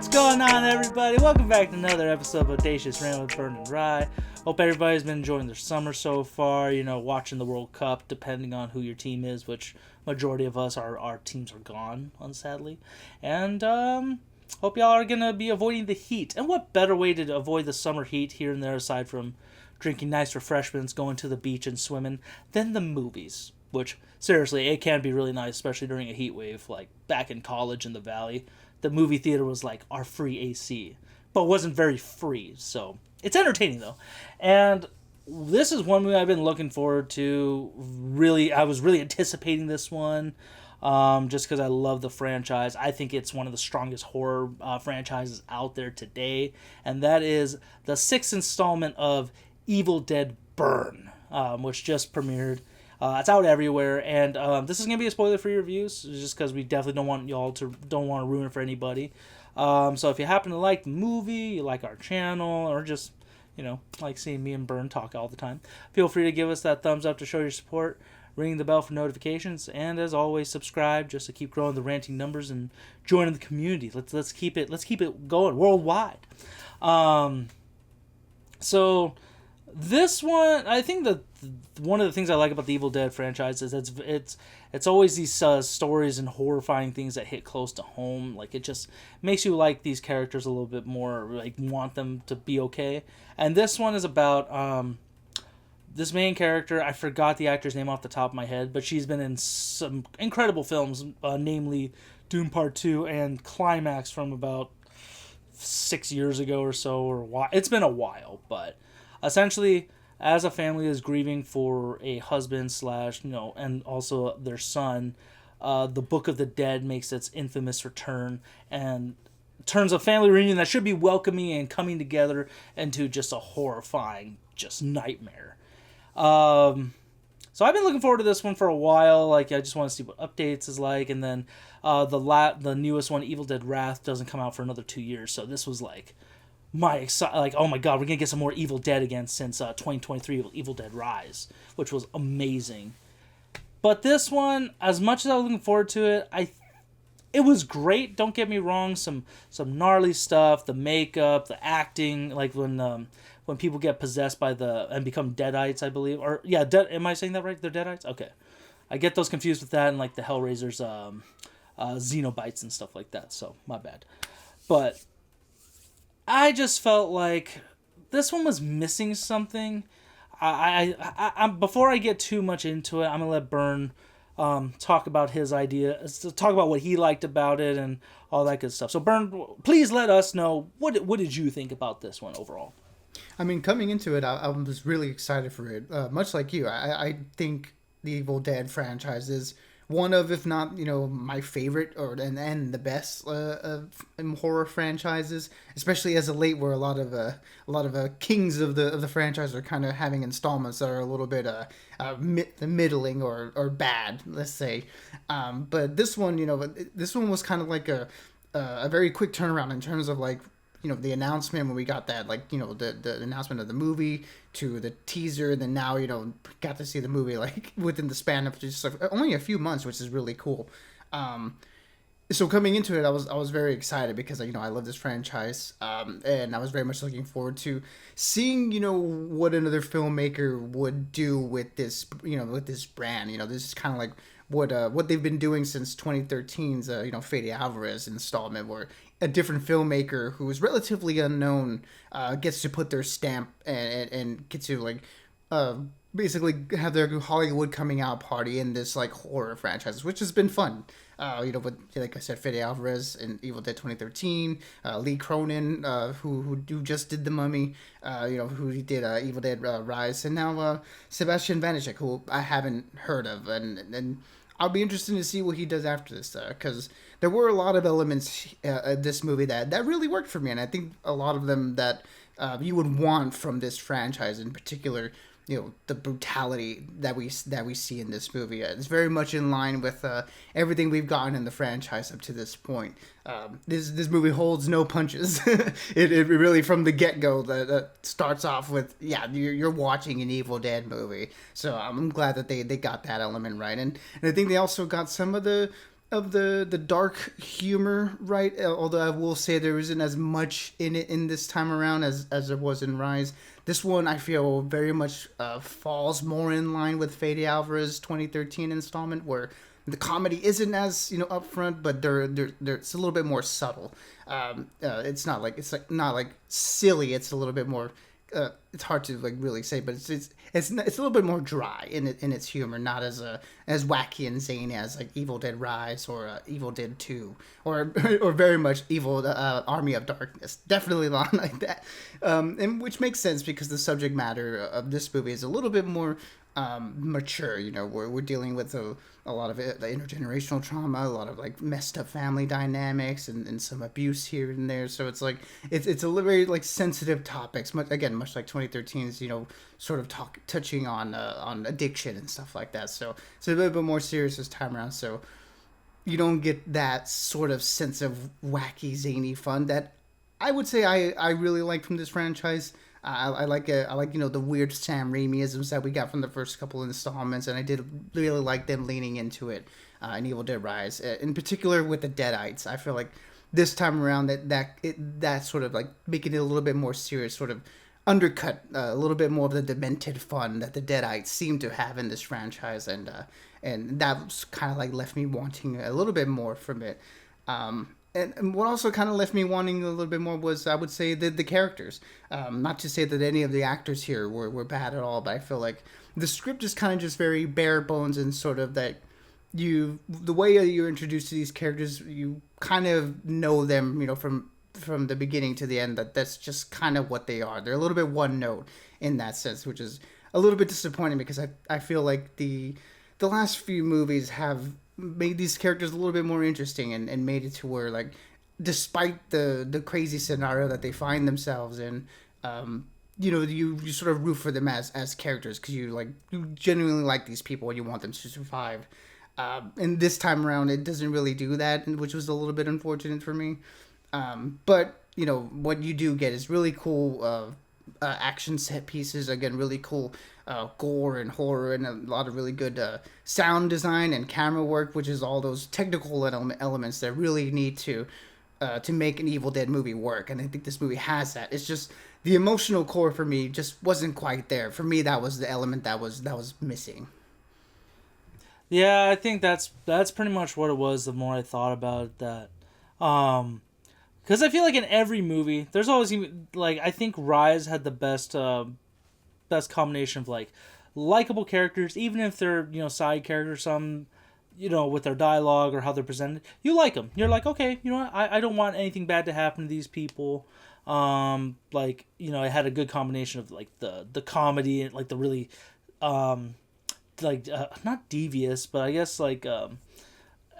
What's going on, everybody? Welcome back to another episode of Bodacious, Rant with Burn and Rye. Hope everybody's been enjoying their summer so far, watching the World Cup, depending on who your team is, which majority of us, our teams are gone, unsadly. And hope y'all are going to be avoiding the heat. And what better way to avoid the summer heat here and there, aside from drinking nice refreshments, going to the beach and swimming, than the movies. Which, seriously, it can be really nice, especially during a heat wave, like back in college in the Valley. The movie theater was like our free AC, but wasn't very free, so it's entertaining though. And this is one movie I've been looking forward to. I was really anticipating this one, just because I love the franchise. I think it's one of the strongest horror franchises out there today, and that is the 6th installment of Evil Dead Burn, which just premiered. It's out everywhere, and this is gonna be a spoiler-free reviews, just because we definitely don't want to ruin it for anybody. So if you happen to like the movie, you like our channel, or just like seeing me and Burn talk all the time, feel free to give us that thumbs up to show your support, ring the bell for notifications, and as always, subscribe just to keep growing the ranting numbers and joining the community. Let's keep it going worldwide. So. This one, I think that one of the things I like about the Evil Dead franchise is it's always these stories and horrifying things that hit close to home. Like, it just makes you like these characters a little bit more, like want them to be okay. And this one is about this main character. I forgot the actor's name off the top of my head, but she's been in some incredible films, namely Doom Part 2 and Climax from about 6 years ago or so. It's been a while, but essentially, as a family is grieving for a husband / and also their son, the Book of the Dead makes its infamous return and turns a family reunion that should be welcoming and coming together into just a horrifying just nightmare. So I've been looking forward to this one for a while. Like, I just want to see what updates is like, and then the newest one, Evil Dead Wrath, doesn't come out for another 2 years. So this was like oh my god, we're gonna get some more Evil Dead again since 2023 Evil Dead Rise, which was amazing. But this one, as much as I was looking forward to it, it was great. Don't get me wrong, some gnarly stuff, the makeup, the acting, like when people get possessed by and become deadites, I believe, or yeah, am I saying that right? They're deadites. Okay, I get those confused with that and like the Hellraiser's Xenobites and stuff like that. So my bad, but I just felt like this one was missing something. I before I get too much into it, I'm gonna let Burn talk about his idea, talk about what he liked about it and all that good stuff. So Burn, please let us know what did you think about this one overall. I mean, coming into it, I was really excited for it. Much like you, I think the Evil Dead franchise is one of, if not, my favorite and the best horror franchises, especially as of late, where a lot of kings of the franchise are kind of having installments that are a little bit middling or bad, let's say. But this one, this one was kind of like a very quick turnaround in terms of like, the announcement when we got that, like, the announcement of the movie to the teaser, and then now, got to see the movie, like, within the span of just only a few months, which is really cool. So coming into it, I was very excited because, I love this franchise, and I was very much looking forward to seeing, what another filmmaker would do with this, with this brand. This is kind of like what they've been doing since 2013's, Fede Alvarez installment, where a different filmmaker who is relatively unknown gets to put their stamp and get to like basically have their Hollywood coming out party in this like horror franchise, which has been fun. With, like I said, Fede Alvarez in Evil Dead 2013, Lee Cronin, who just did The Mummy, who did Evil Dead Rise, and now Sebastian Vanishek, who I haven't heard of, and I'll be interested to see what he does after this, because there were a lot of elements of this movie that really worked for me, and I think a lot of them that you would want from this franchise in particular. The brutality that we see in this movie. It's very much in line with everything we've gotten in the franchise up to this point. This movie holds no punches. it really, from the get-go, that starts off with, you're watching an Evil Dead movie. So I'm glad that they got that element right. And I think they also got some of the of the dark humor, right? Although I will say there isn't as much in it in this time around as there was in Rise. This one I feel very much falls more in line with Fede Alvarez's 2013 installment, where the comedy isn't as upfront, but they're it's a little bit more subtle. It's not like silly. It's a little bit more. It's hard to like really say, but it's a little bit more dry in its humor, not as wacky and zany as like Evil Dead Rise or Evil Dead 2 or or very much Evil Army of Darkness. Definitely not like that, and which makes sense because the subject matter of this movie is a little bit more mature. We're dealing with a lot of the intergenerational trauma, a lot of like messed up family dynamics, and some abuse here and there. So it's like it's a very like sensitive topics. Much like 2013's sort of touching on addiction and stuff like that. So it's a little bit more serious this time around. So you don't get that sort of sense of wacky zany fun that I would say I really like from this franchise. I like the weird Sam Raimi-isms that we got from the first couple of installments, and I did really like them leaning into it in Evil Dead Rise, in particular with the Deadites. I feel like this time around that sort of like making it a little bit more serious, sort of undercut a little bit more of the demented fun that the Deadites seem to have in this franchise, and that kind of like left me wanting a little bit more from it. And what also kind of left me wanting a little bit more was, I would say, the characters. Not to say that any of the actors here were bad at all, but I feel like the script is kind of just very bare bones and sort of that the way you're introduced to these characters, you kind of know them, from the beginning to the end, that's just kind of what they are. They're a little bit one note in that sense, which is a little bit disappointing because I feel like the last few movies have made these characters a little bit more interesting and made it to where, like, despite the crazy scenario that they find themselves in, you sort of root for them as characters because you genuinely like these people and you want them to survive. And this time around, it doesn't really do that, which was a little bit unfortunate for me. But what you do get is really cool action set pieces. Again, really cool gore and horror, and a lot of really good sound design and camera work, which is all those technical elements that really need to make an Evil Dead movie work. And I think this movie has that. It's just the emotional core for me just wasn't quite there. For me, that was the element that was missing. Yeah, I think that's pretty much what it was. The more I thought about that, because I feel like in every movie, there's always like, I think Rise had the best combination of like likable characters, even if they're side characters. Some with their dialogue or how they're presented, you like them. You're like, okay, I don't want anything bad to happen to these people. It had a good combination of like the comedy and like the really not devious, but I guess like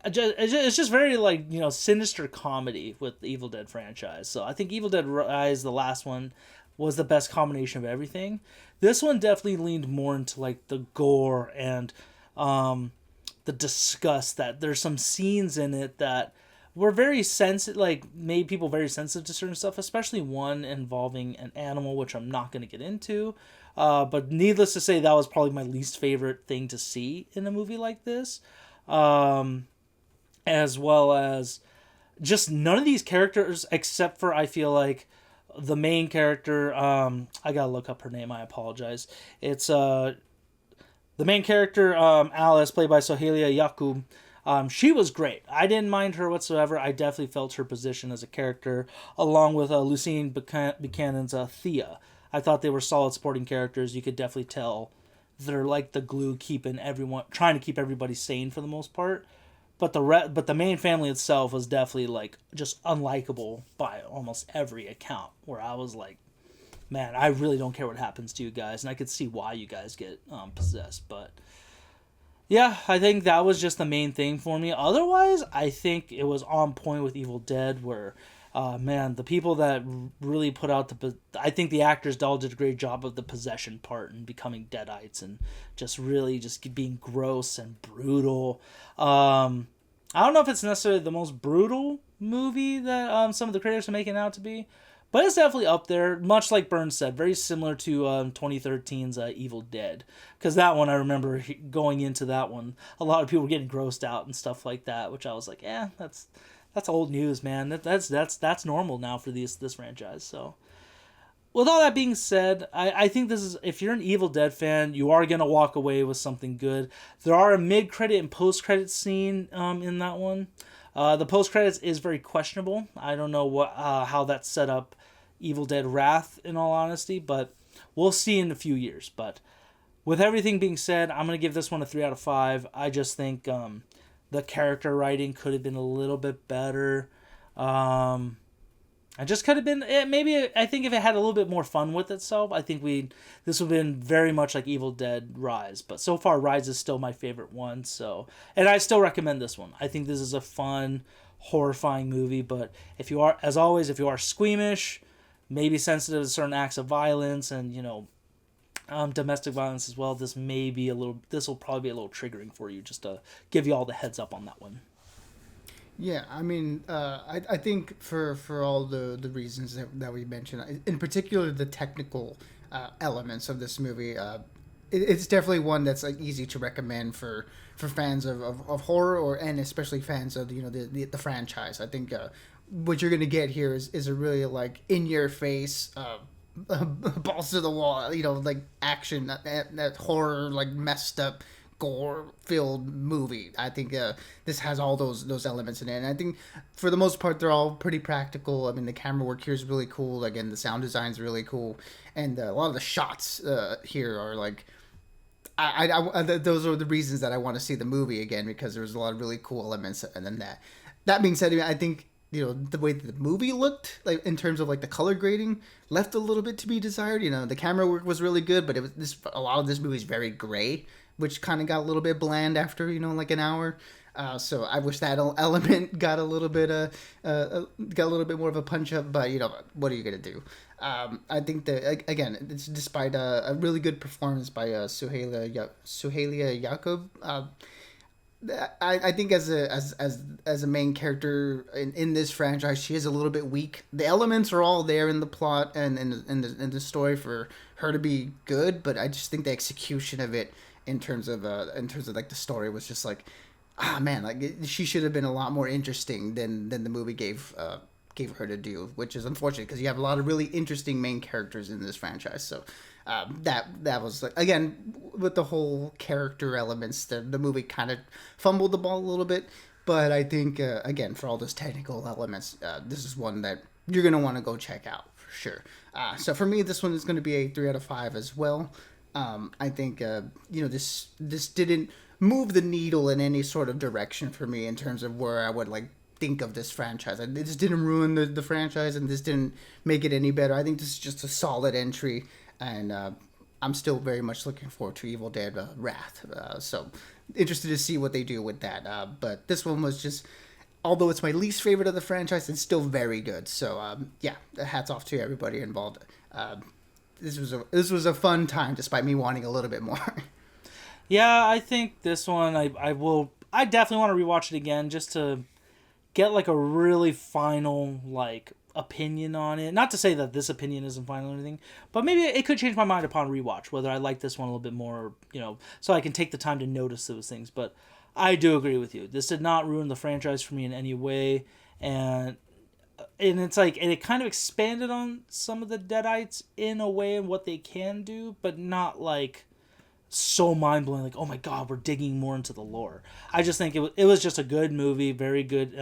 it's just very like sinister comedy with the Evil Dead franchise. So I think Evil Dead Rise, the last one, was the best combination of everything. This one definitely leaned more into like the gore and the disgust. That there's some scenes in it that were very sensitive, like made people very sensitive to certain stuff, especially one involving an animal, which I'm not going to get into. But needless to say, that was probably my least favorite thing to see in a movie like this. As well as just none of these characters, except for, I feel like, the main character, I gotta look up her name, I apologize. It's the main character, Alice, played by Sohelia Yakub. She was great. I didn't mind her whatsoever. I definitely felt her position as a character, along with Lucine Buchanan's Thea. I thought they were solid supporting characters. You could definitely tell they're like the glue trying to keep everybody sane for the most part. But the main family itself was definitely like just unlikable by almost every account. Where I was like, man, I really don't care what happens to you guys, and I could see why you guys get possessed. But yeah, I think that was just the main thing for me. Otherwise, I think it was on point with Evil Dead, where the people that really put out I think the actors all did a great job of the possession part and becoming deadites and just really just being gross and brutal. I don't know if it's necessarily the most brutal movie that some of the critics are making it out to be, But it's definitely up there, much like Burns said, very similar to 2013's Evil Dead. Because that one, I remember going into that one, a lot of people were getting grossed out and stuff like that, which I was like, that's old news, man. That's normal now for this franchise. So, with all that being said, I think this is, if you're an Evil Dead fan, you are going to walk away with something good. There are a mid-credit and post-credit scene in that one. The post-credits is very questionable. I don't know how that's set up Evil Dead Wrath, in all honesty, but we'll see in a few years. But with everything being said, I'm going to give this one a 3 out of 5. I just think the character writing could have been a little bit better. I just could have been maybe. I think if it had a little bit more fun with itself, I think this would have been very much like Evil Dead Rise. But so far, Rise is still my favorite one. So, and I still recommend this one. I think this is a fun, horrifying movie. But if you are, as always, if you are squeamish, maybe sensitive to certain acts of violence and domestic violence as well, this will probably be a little triggering for you. Just to give you all the heads up on that one. Yeah, I mean, I think for all the reasons that we mentioned, in particular the technical elements of this movie, it's definitely one that's like easy to recommend for fans of horror and especially fans of the franchise. I think what you're gonna get here is a really like in your face. Balls to the wall, like action, that horror, like messed up gore-filled movie. I think this has all those elements in it, and I think for the most part they're all pretty practical. I mean, the camera work here is really cool. Again, the sound design is really cool, and a lot of the shots here are like. Those are the reasons that I want to see the movie again, because there's a lot of really cool elements. And then that being said, I think the way the movie looked, like in terms of like the color grading, left a little bit to be desired. The camera work was really good, but a lot of this movie is very gray, which kind of got a little bit bland after like an hour. So I wish that element got a little bit more of a punch up, but what are you gonna do? I think that again, it's despite a really good performance by Suhaila Yacob. I think as a main character in this franchise, she is a little bit weak. The elements are all there in the plot and in the story for her to be good, but I just think the execution of it in terms of like the story was just like, man, like she should have been a lot more interesting than the movie gave her to do, which is unfortunate because you have a lot of really interesting main characters in this franchise. So that was like, again, with the whole character elements, the movie kind of fumbled the ball a little bit. But I think again, for all those technical elements, this is one that you're gonna want to go check out for sure. So for me, this one is going to be a 3 out of 5 as well. I think this didn't move the needle in any sort of direction for me in terms of where I would like think of this franchise. It just didn't ruin the franchise, and this didn't make it any better. I think this is just a solid entry, and I'm still very much looking forward to Evil Dead Wrath. So interested to see what they do with that. But this one was just, although it's my least favorite of the franchise, it's still very good. So yeah, hats off to everybody involved. This was a fun time, despite me wanting a little bit more. Yeah, I think this one I definitely want to rewatch it again just to get like a really final like opinion on it. Not to say that this opinion isn't final or anything, but maybe it could change my mind upon rewatch whether I like this one a little bit more, so I can take the time to notice those things. But I do agree with you. This did not ruin the franchise for me in any way, and it's like, and it kind of expanded on some of the Deadites in a way and what they can do, but not like so mind-blowing, like, oh my god, we're digging more into the lore. I just think it was just a good movie, very good,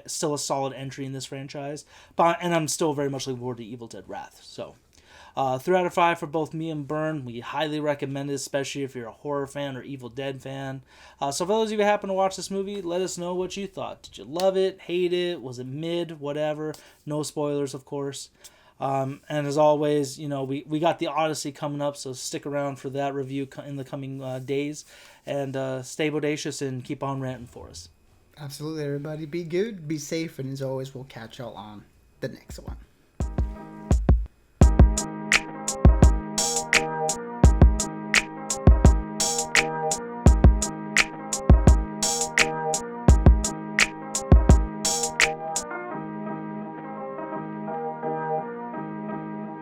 still a solid entry in this franchise, and I'm still very much looking forward to Evil Dead Wrath. So 3 out of 5 for both me and Byrne. We highly recommend it, especially if you're a horror fan or Evil Dead fan. So for those of you who happen to watch this movie, let us know what you thought. Did you love it, hate it, was it mid, whatever? No spoilers, of course. And as always, we got the Odyssey coming up, so stick around for that review in the coming days. And stay bodacious and keep on ranting for us. Absolutely, everybody. Be good, be safe, and as always, we'll catch y'all on the next one.